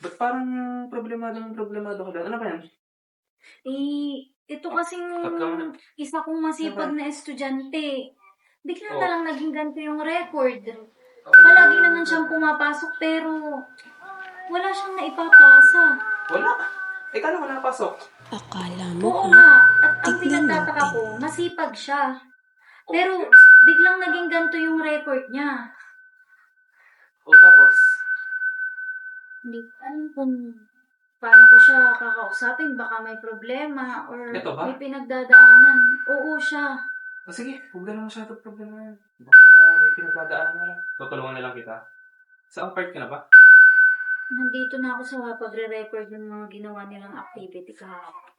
Ba't parang problemado ka doon? Ano ba yan? Ito kasing Tatlong- isa kong masipag na estudyante. Bigla na lang naging ganito yung record. Palagi naman siyang pumapasok pero wala siyang naipapasa. Wala. Kano ka napasok? Akala mo Oo nga, at ang tignan pinagtataka natin. ko, masipag siya. Pero biglang naging ganito yung record niya. O tapos? Hindi ko alam kung paano ko siya kakausapin. Baka may problema or Ito ba? may pinagdadaanan. Oo siya. Sige, huwag na lang masyado problema yan. Baka may pinagdadaan na lang. Tutulungan na lang kita. Saan part ka na ba? Nandito na ako sa pagre-record ng mga ginawa nilang activity kahapon.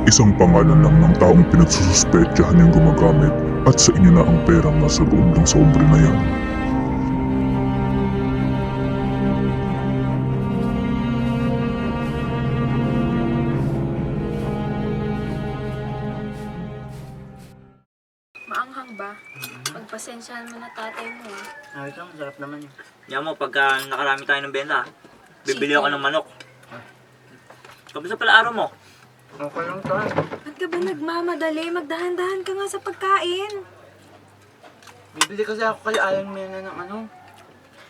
Isang pangalan lang ng taong pinagsususpetyahan yung gumagamit at sa inyo na ang perang nasa loob ng sobre na yan. Maanghang ba? Pagpasensyahan mo na tatay mo. Ayos lang, sarap naman yun. Yan mo, pagka nakarami tayo ng benta, bibili ako ng manok. Kamusta pala araw mo? Okay lang to. Ba't ka ba nagmamadali? Magdahan-dahan ka nga sa pagkain. Bibili kasi ako kay Alan Mena ng ano,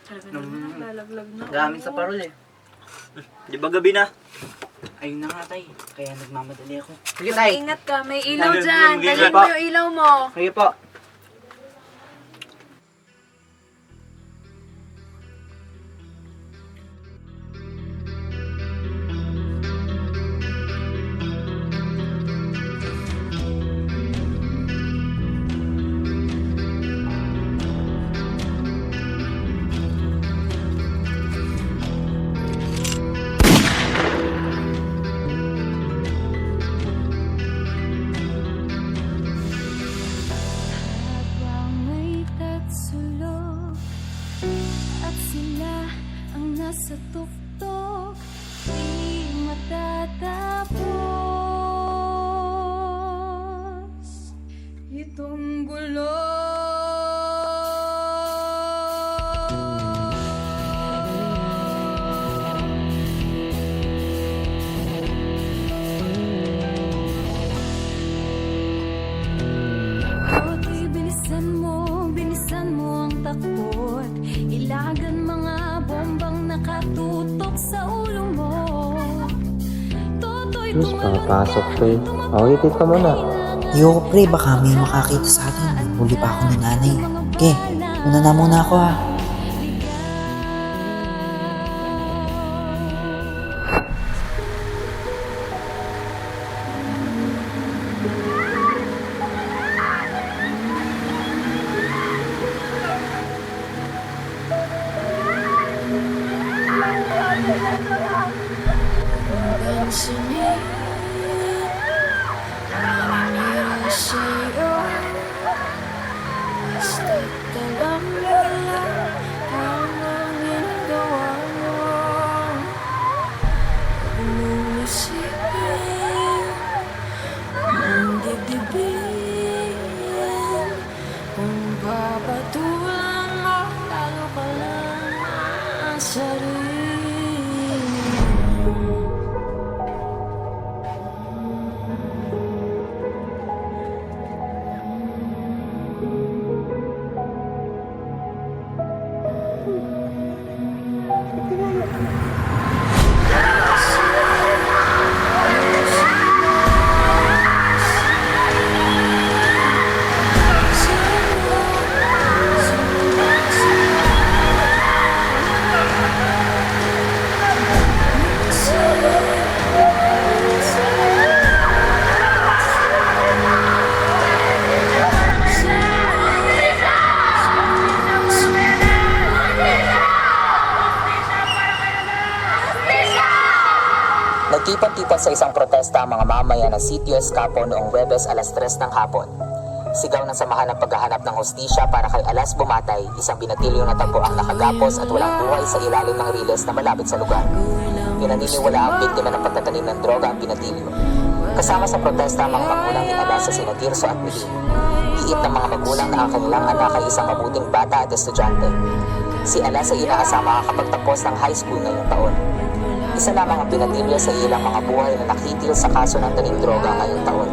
Talaga naman, naglalaglag na. gamit sa parol eh. Di ba gabi na? Ayun na nga tay, kaya nagmamadali ako. Sige tay. Ingat ka, may ilaw Mag- dyan. mag- Dalhin mo mag- yung ilaw mo. Sige po. Habang may tatsulog at sila ang nasa tuktok, di matatapos itong gulo. Toto'y bilisan mo ang takot. Ilagan mga bombang nakatutok sa ulo mo. Toto'y Diyos, papasok ko eh. Okay, wait ka muna. Ayoko pre, baka may makakita sa atin. Huli pa ako ng nanay. Okay, una na muna ako ha. hanggang sumingit nanira sa'yo. Basta't alam mo lang ang ginagawa mo. Huwag mong isipin ang dibdibin. Kung papatulan mo, lalo ka lang ang sarili mo. Nagtipon-tipon sa isang protesta ang mga mamaya ng Sitio Escapo noong Huwebes alas 3 ng hapon. Sigaw ng samahan ng paghahanap ng hustisya para kay Alas Bumatay, isang binatilyong natagpo ang nakagapos at walang buhay sa ilalim ng riles na malapit sa lugar. Pinaniniwala ang biktima ng pagtatanim ng droga ang binatilyo. Kasama sa protesta ang mga magulang ni Alas sa sina Tirso at Milin. Giit ng mga magulang na ang kanilang anak ay isang mabuting bata at estudyante. Si Alas ay inaasang makakapagtapos ng high school ngayong taon. Isa lamang ang pinatilyo sa ilang mga buhay na nakitil sa kaso ng tanim droga ngayong taon.